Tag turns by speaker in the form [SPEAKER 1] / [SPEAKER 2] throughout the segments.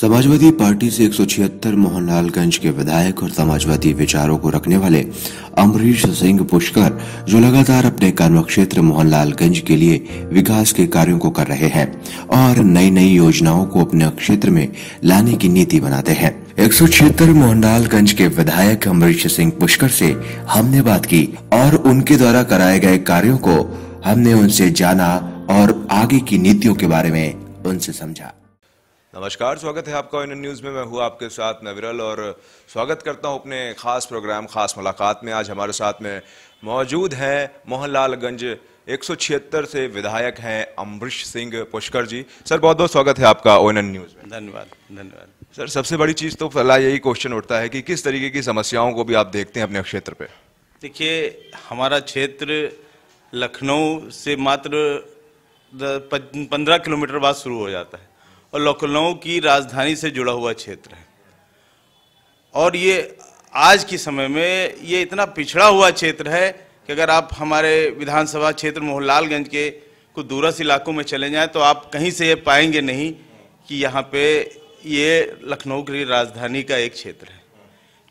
[SPEAKER 1] Samajwadi party से 176 मोहनलालगंज के विधायक और समाजवादी विचारों को रखने वाले अमरीश सिंह पुष्कर, जो लगातार अपने कर्म क्षेत्र मोहनलालगंज के लिए विकास के कार्यों को कर रहे हैं और नई नई योजनाओं को अपने क्षेत्र में लाने की नीति बनाते हैं। 176 मोहनलालगंज के विधायक अमरीश सिंह पुष्कर से हमने बात की और उनके द्वारा कराए गए कार्यों को हमने उनसे जाना और आगे की नीतियों के बारे में उनसे समझा।
[SPEAKER 2] नमस्कार, स्वागत है आपका ONN न्यूज में। मैं हूँ आपके साथ मैं विरल और स्वागत करता हूँ अपने खास प्रोग्राम खास मुलाकात में। आज हमारे साथ में मौजूद हैं मोहनलालगंज 176 से विधायक हैं अमरीश सिंह पुष्कर जी। सर, बहुत बहुत स्वागत है आपका ONN न्यूज में।
[SPEAKER 3] धन्यवाद।
[SPEAKER 2] सर, सबसे बड़ी चीज़ तो पहला यही क्वेश्चन उठता है कि किस तरीके की समस्याओं को भी आप देखते हैं अपने क्षेत्र पे?
[SPEAKER 3] देखिए, हमारा क्षेत्र लखनऊ से मात्र 15 किलोमीटर बाद शुरू हो जाता है और लखनऊ की राजधानी से जुड़ा हुआ क्षेत्र है। और ये आज के समय में ये इतना पिछड़ा हुआ क्षेत्र है कि अगर आप हमारे विधानसभा क्षेत्र मोहनलालगंज के कुछ दूरस्थ इलाकों में चले जाएं तो आप कहीं से ये पाएंगे नहीं कि यहाँ पे ये लखनऊ की राजधानी का एक क्षेत्र है।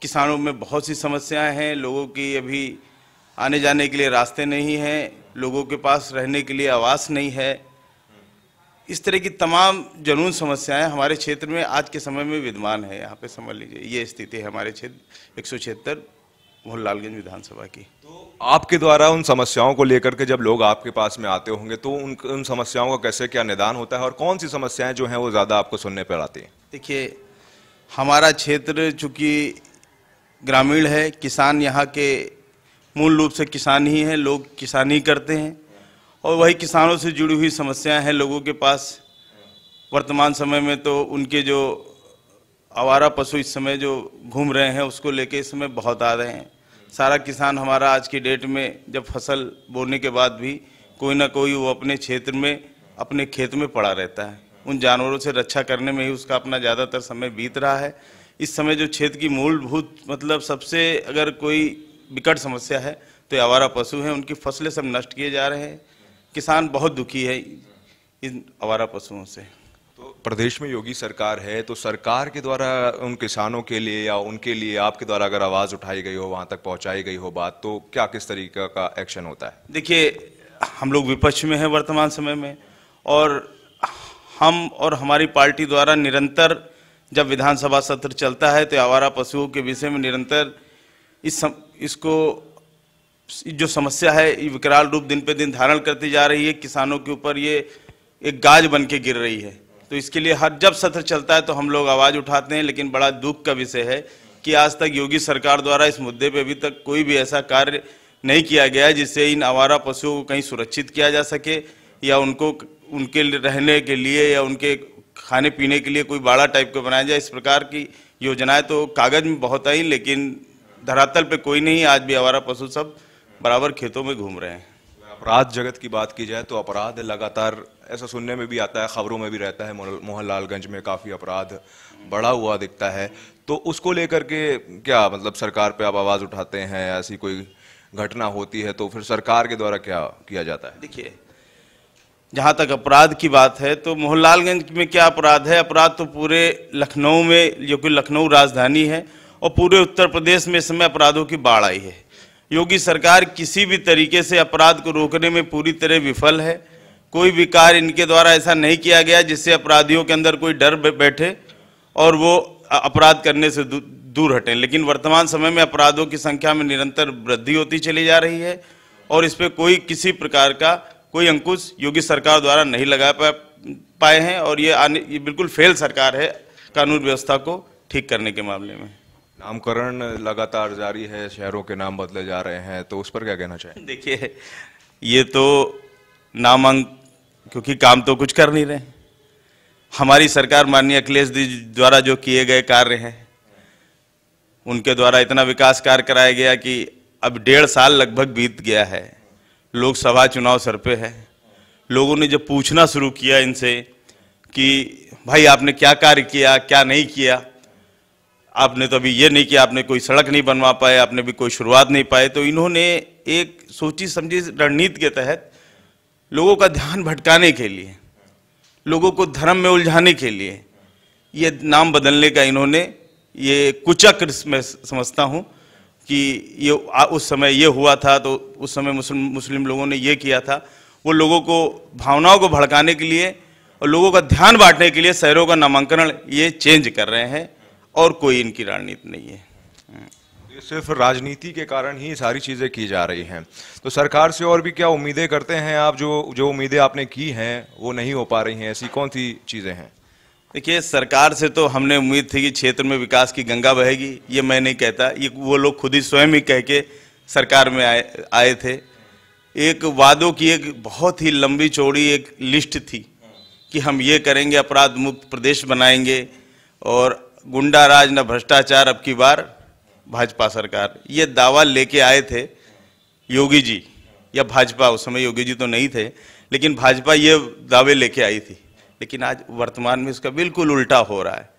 [SPEAKER 3] किसानों में बहुत सी समस्याएं हैं, लोगों की अभी आने जाने के लिए रास्ते नहीं हैं, लोगों के पास रहने के लिए आवास नहीं है। इस तरह की तमाम जनून समस्याएं हमारे क्षेत्र में आज के समय में विद्यमान है। यहाँ पे समझ लीजिए ये स्थिति है हमारे क्षेत्र 176 मोहनलालगंज विधानसभा की।
[SPEAKER 2] तो आपके द्वारा उन समस्याओं को लेकर के जब लोग आपके पास में आते होंगे तो उन समस्याओं का कैसे क्या निदान होता है और कौन सी समस्याएं जो हैं वो ज़्यादा आपको सुनने पर आती हैं?
[SPEAKER 3] देखिए, हमारा क्षेत्र चूँकि ग्रामीण है, किसान यहाँ के मूल रूप से किसान ही हैं, लोग किसानी करते हैं और वही किसानों से जुड़ी हुई समस्याएं हैं लोगों के पास। वर्तमान समय में तो उनके जो आवारा पशु इस समय जो घूम रहे हैं उसको लेके इस समय बहुत आ रहे हैं। सारा किसान हमारा आज की डेट में जब फसल बोने के बाद भी कोई ना कोई वो अपने क्षेत्र में अपने खेत में पड़ा रहता है। उन जानवरों से रक्षा करने में ही उसका अपना ज़्यादातर समय बीत रहा है। इस समय जो क्षेत्र की मूलभूत मतलब सबसे अगर कोई विकट समस्या है तो आवारा पशु हैं, उनकी फसलें सब नष्ट किए जा रहे हैं। किसान बहुत दुखी है इन आवारा पशुओं से।
[SPEAKER 2] तो प्रदेश में योगी सरकार है, तो सरकार के द्वारा उन किसानों के लिए या उनके लिए आपके द्वारा अगर आवाज़ उठाई गई हो, वहाँ तक पहुँचाई गई हो बात, तो क्या किस तरीके का एक्शन होता है?
[SPEAKER 3] देखिए, हम लोग विपक्ष में हैं वर्तमान समय में और हम और हमारी पार्टी द्वारा निरंतर जब विधानसभा सत्र चलता है तो आवारा पशुओं के विषय में निरंतर इसको जो समस्या है ये विकराल रूप दिन पे दिन धारण करती जा रही है। किसानों के ऊपर ये एक गाज बन के गिर रही है। तो इसके लिए हर जब सत्र चलता है तो हम लोग आवाज़ उठाते हैं, लेकिन बड़ा दुख का विषय है कि आज तक योगी सरकार द्वारा इस मुद्दे पे अभी तक कोई भी ऐसा कार्य नहीं किया गया है जिससे इन आवारा पशुओं को कहीं सुरक्षित किया जा सके या उनको उनके रहने के लिए या उनके खाने पीने के लिए कोई बाड़ा टाइप का बनाया जाए। इस प्रकार की योजनाएं तो कागज में बहुत आई, लेकिन धरातल पे कोई नहीं। आज भी आवारा पशु सब बराबर खेतों में घूम रहे हैं।
[SPEAKER 2] अपराध जगत की बात की जाए तो अपराध लगातार ऐसा सुनने में भी आता है, खबरों में भी रहता है, मोहनलालगंज में काफ़ी अपराध बढ़ा हुआ दिखता है। तो उसको लेकर के क्या मतलब सरकार पे आप आवाज़ उठाते हैं? ऐसी कोई घटना होती है तो फिर सरकार के द्वारा क्या किया जाता है?
[SPEAKER 3] देखिए, जहाँ तक अपराध की बात है तो मोहनलालगंज में क्या अपराध है? अपराध तो पूरे लखनऊ में, जो कि लखनऊ राजधानी है, और पूरे उत्तर प्रदेश में इस समय अपराधों की बाढ़ आई है। योगी सरकार किसी भी तरीके से अपराध को रोकने में पूरी तरह विफल है। कोई भी कार्य इनके द्वारा ऐसा नहीं किया गया जिससे अपराधियों के अंदर कोई डर बैठे और वो अपराध करने से दूर हटें। लेकिन वर्तमान समय में अपराधों की संख्या में निरंतर वृद्धि होती चली जा रही है और इस पर कोई किसी प्रकार का कोई अंकुश योगी सरकार द्वारा नहीं लगा पाए हैं और ये बिल्कुल फेल सरकार है कानून व्यवस्था को ठीक करने के मामले में।
[SPEAKER 2] नामकरण लगातार जारी है, शहरों के नाम बदले जा रहे हैं, तो उस पर क्या कहना चाहिए?
[SPEAKER 3] देखिए, ये तो नामांक क्योंकि काम तो कुछ कर नहीं रहे। हमारी सरकार माननीय अखिलेश जी द्वारा जो किए गए कार्य हैं उनके द्वारा इतना विकास कार्य कराया गया कि अब 1.5 साल लगभग बीत गया है। लोकसभा चुनाव सर पे है। लोगों ने जब पूछना शुरू किया इनसे कि भाई आपने क्या कार्य किया, क्या नहीं किया, आपने तो अभी ये नहीं किया, आपने कोई सड़क नहीं बनवा पाए, आपने भी कोई शुरुआत नहीं पाए, तो इन्होंने एक सोची समझी रणनीति के तहत लोगों का ध्यान भटकाने के लिए, लोगों को धर्म में उलझाने के लिए ये नाम बदलने का इन्होंने ये कुचक्र मैं समझता हूँ कि ये उस समय ये हुआ था, तो उस समय मुस्लिम लोगों ने ये किया था। वो लोगों को भावनाओं को भड़काने के लिए और लोगों का ध्यान बांटने के लिए शहरों का नामांकन ये चेंज कर रहे हैं, और कोई इनकी रणनीति नहीं है।
[SPEAKER 2] ये सिर्फ राजनीति के कारण ही सारी चीजें की जा रही हैं। तो सरकार से और भी क्या उम्मीदें करते हैं आप? जो उम्मीदें आपने की हैं वो नहीं हो पा रही हैं, ऐसी कौन सी चीजें हैं?
[SPEAKER 3] देखिए, सरकार से तो हमने उम्मीद थी कि क्षेत्र में विकास की गंगा बहेगी। ये मैं नहीं कहता, ये वो लोग खुद ही स्वयं ही कह के सरकार में आए थे। एक वादों की एक बहुत ही लंबी चौड़ी एक लिस्ट थी कि हम ये करेंगे, अपराध मुक्त प्रदेश बनाएंगे और गुंडा राज न भ्रष्टाचार, अब की बार भाजपा सरकार। ये दावा लेके आए थे योगी जी या भाजपा, उस समय योगी जी तो नहीं थे, लेकिन भाजपा ये दावे लेके आई थी। लेकिन आज वर्तमान में इसका बिल्कुल उल्टा हो रहा है।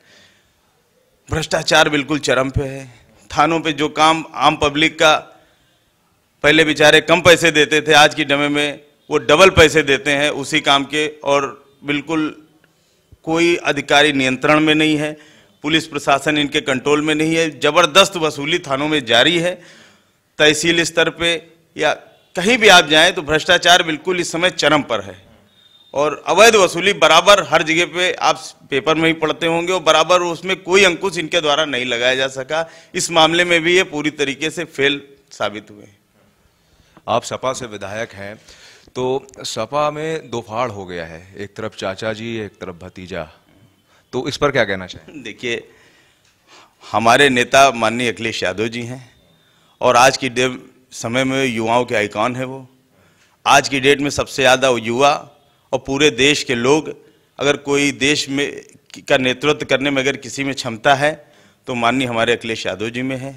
[SPEAKER 3] भ्रष्टाचार बिल्कुल चरम पे है। थानों पे जो काम आम पब्लिक का पहले बेचारे कम पैसे देते थे, आज की डमे में वो डबल पैसे देते हैं उसी काम के, और बिल्कुल कोई अधिकारी नियंत्रण में नहीं है, पुलिस प्रशासन इनके कंट्रोल में नहीं है। जबरदस्त वसूली थानों में जारी है। तहसील स्तर पे या कहीं भी आप जाएं तो भ्रष्टाचार बिल्कुल इस समय चरम पर है, और अवैध वसूली बराबर हर जगह पे आप पेपर में ही पढ़ते होंगे, और बराबर उसमें कोई अंकुश इनके द्वारा नहीं लगाया जा सका। इस मामले में भी ये पूरी तरीके से फेल साबित हुए।
[SPEAKER 2] आप सपा से विधायक हैं, तो सपा में दो फाड़ हो गया है, एक तरफ चाचा जी, एक तरफ भतीजा, तो इस पर क्या कहना चाहें?
[SPEAKER 3] देखिए, हमारे नेता माननीय अखिलेश यादव जी हैं, और आज की समय में युवाओं के आइकॉन है वो। आज की डेट में सबसे ज़्यादा युवा और पूरे देश के लोग, अगर कोई देश में का नेतृत्व करने में अगर किसी में क्षमता है तो माननीय हमारे अखिलेश यादव जी में है।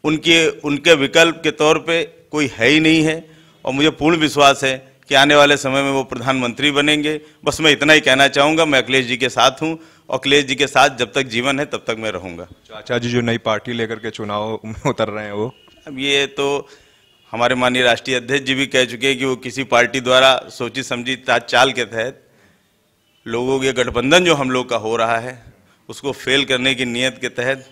[SPEAKER 3] उनके विकल्प के तौर पे कोई है ही नहीं है, और मुझे पूर्ण विश्वास है कि आने वाले समय में वो प्रधानमंत्री बनेंगे। बस मैं इतना ही कहना चाहूँगा, मैं अखिलेश जी के साथ हूँ, और अखिलेश जी के साथ जब तक जीवन है तब तक मैं रहूँगा।
[SPEAKER 2] चाचा जी जो नई पार्टी लेकर के चुनाव में उतर रहे हैं, वो
[SPEAKER 3] अब ये तो हमारे माननीय राष्ट्रीय अध्यक्ष जी भी कह चुके हैं कि वो किसी पार्टी द्वारा सोची समझी चाल के तहत लोगों के गठबंधन जो हम लोग का हो रहा है उसको फेल करने की नीयत के तहत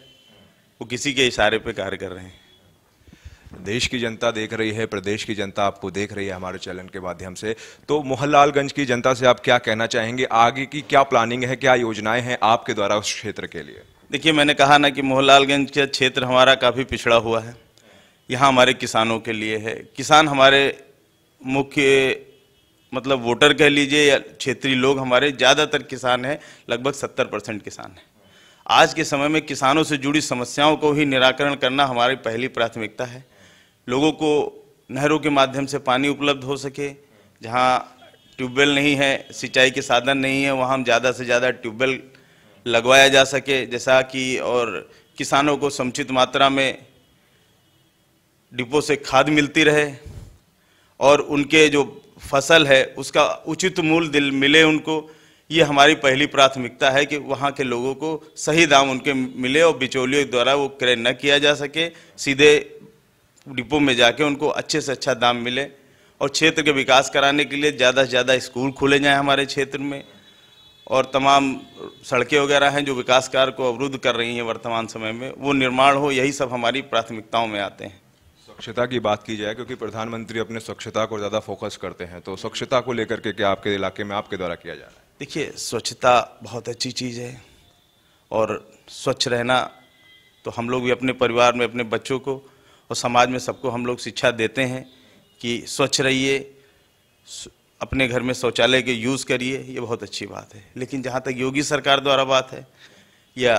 [SPEAKER 3] वो किसी के इशारे पे कार्य कर रहे हैं।
[SPEAKER 2] देश की जनता देख रही है, प्रदेश की जनता आपको देख रही है हमारे चैनल के माध्यम से, तो मोहनलालगंज की जनता से आप क्या कहना चाहेंगे? आगे की क्या प्लानिंग है, क्या योजनाएं हैं आपके द्वारा उस क्षेत्र के लिए?
[SPEAKER 3] देखिए, मैंने कहा ना कि मोहनलालगंज का क्षेत्र हमारा काफ़ी पिछड़ा हुआ है। यहाँ हमारे किसानों के लिए है। किसान हमारे मुख्य मतलब वोटर कह लीजिए या क्षेत्रीय लोग हमारे ज़्यादातर किसान हैं, लगभग 70% किसान हैं। आज के समय में किसानों से जुड़ी समस्याओं को ही निराकरण करना हमारी पहली प्राथमिकता है। लोगों को नहरों के माध्यम से पानी उपलब्ध हो सके, जहाँ ट्यूबवेल नहीं है, सिंचाई के साधन नहीं है, वहाँ हम ज़्यादा से ज़्यादा ट्यूबवेल लगवाया जा सके, जैसा कि, और किसानों को समुचित मात्रा में डिपो से खाद मिलती रहे, और उनके जो फसल है उसका उचित मूल्य मिले उनको। ये हमारी पहली प्राथमिकता है कि वहाँ के लोगों को सही दाम उनके मिले और बिचौलियों द्वारा वो क्रय न किया जा सके, सीधे डिपो में जाके उनको अच्छे से अच्छा दाम मिले। और क्षेत्र के विकास कराने के लिए ज़्यादा से ज़्यादा स्कूल खोले जाएं हमारे क्षेत्र में, और तमाम सड़कें वगैरह हैं जो विकास कार्य को अवरुद्ध कर रही हैं वर्तमान समय में, वो निर्माण हो। यही सब हमारी प्राथमिकताओं में आते हैं।
[SPEAKER 2] स्वच्छता की बात की जाए, क्योंकि प्रधानमंत्री अपने स्वच्छता को ज़्यादा फोकस करते हैं, तो स्वच्छता को लेकर के क्या आपके इलाके में आपके द्वारा किया जा रहा है?
[SPEAKER 3] देखिए, स्वच्छता बहुत अच्छी चीज़ है, और स्वच्छ रहना तो हम लोग भी अपने परिवार में अपने बच्चों को और समाज में सबको हम लोग शिक्षा देते हैं कि स्वच्छ रहिए, अपने घर में शौचालय के यूज़ करिए, ये बहुत अच्छी बात है। लेकिन जहाँ तक योगी सरकार द्वारा बात है या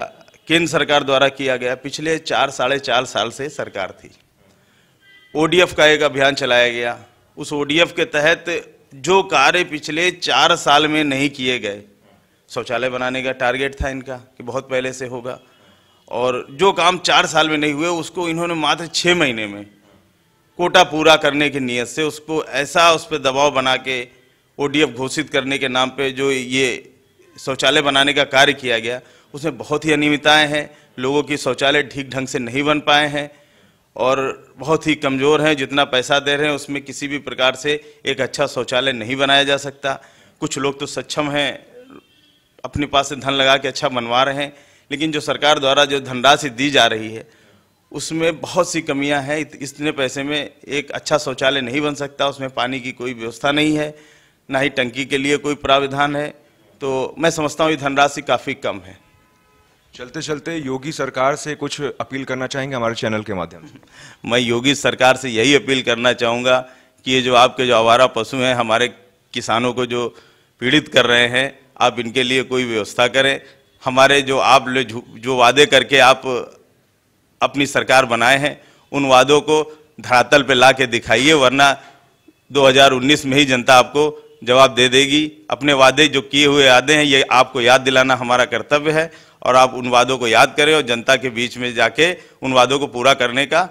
[SPEAKER 3] केंद्र सरकार द्वारा किया गया, पिछले 4-4.5 साल से सरकार थी, ODF का एक अभियान चलाया गया। उस ODF के तहत जो कार्य पिछले 4 साल में नहीं किए गए, शौचालय बनाने का टारगेट था इनका कि बहुत पहले से होगा, और जो काम 4 साल में नहीं हुए उसको इन्होंने मात्र 6 महीने में कोटा पूरा करने की नीयत से उसको ऐसा उस पर दबाव बना के ODF घोषित करने के नाम पे जो ये शौचालय बनाने का कार्य किया गया, उसमें बहुत ही अनियमितताएं हैं। लोगों की शौचालय ठीक ढंग से नहीं बन पाए हैं और बहुत ही कमज़ोर हैं। जितना पैसा दे रहे हैं उसमें किसी भी प्रकार से एक अच्छा शौचालय नहीं बनाया जा सकता। कुछ लोग तो सक्षम हैं अपने पास से धन लगा के अच्छा बनवा रहे हैं, लेकिन जो सरकार द्वारा जो धनराशि दी जा रही है उसमें बहुत सी कमियां हैं। इतने पैसे में एक अच्छा शौचालय नहीं बन सकता, उसमें पानी की कोई व्यवस्था नहीं है, ना ही टंकी के लिए कोई प्राविधान है। तो मैं समझता हूँ ये धनराशि काफ़ी कम है।
[SPEAKER 2] चलते चलते योगी सरकार से कुछ अपील करना चाहेंगे हमारे चैनल के माध्यम से?
[SPEAKER 3] मैं योगी सरकार से यही अपील करना चाहूँगा कि ये जो आपके जो आवारा पशु हैं हमारे किसानों को जो पीड़ित कर रहे हैं, आप इनके लिए कोई व्यवस्था करें। हमारे जो आप जो वादे करके आप अपनी सरकार बनाए हैं उन वादों को धरातल पे ला के दिखाइए, वरना 2019 में ही जनता आपको जवाब दे देगी। अपने वादे जो किए हुए वादे हैं ये आपको याद दिलाना हमारा कर्तव्य है, और आप उन वादों को याद करें और जनता के बीच में जाके उन वादों को पूरा करने का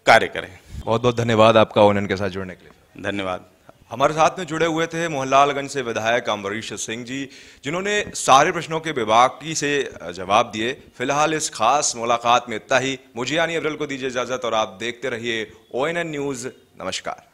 [SPEAKER 3] कार्य करें।
[SPEAKER 2] बहुत बहुत धन्यवाद आपका ओनएन के साथ जुड़ने के लिए।
[SPEAKER 3] धन्यवाद।
[SPEAKER 2] हमारे साथ में जुड़े हुए थे मोहनलालगंज से विधायक अम्बरीश सिंह जी, जिन्होंने सारे प्रश्नों के बेबाकी से जवाब दिए। फिलहाल इस खास मुलाकात में इतना ही। मुझे यानी अब्दुल को दीजिए इजाजत और आप देखते रहिए ONN न्यूज़। नमस्कार।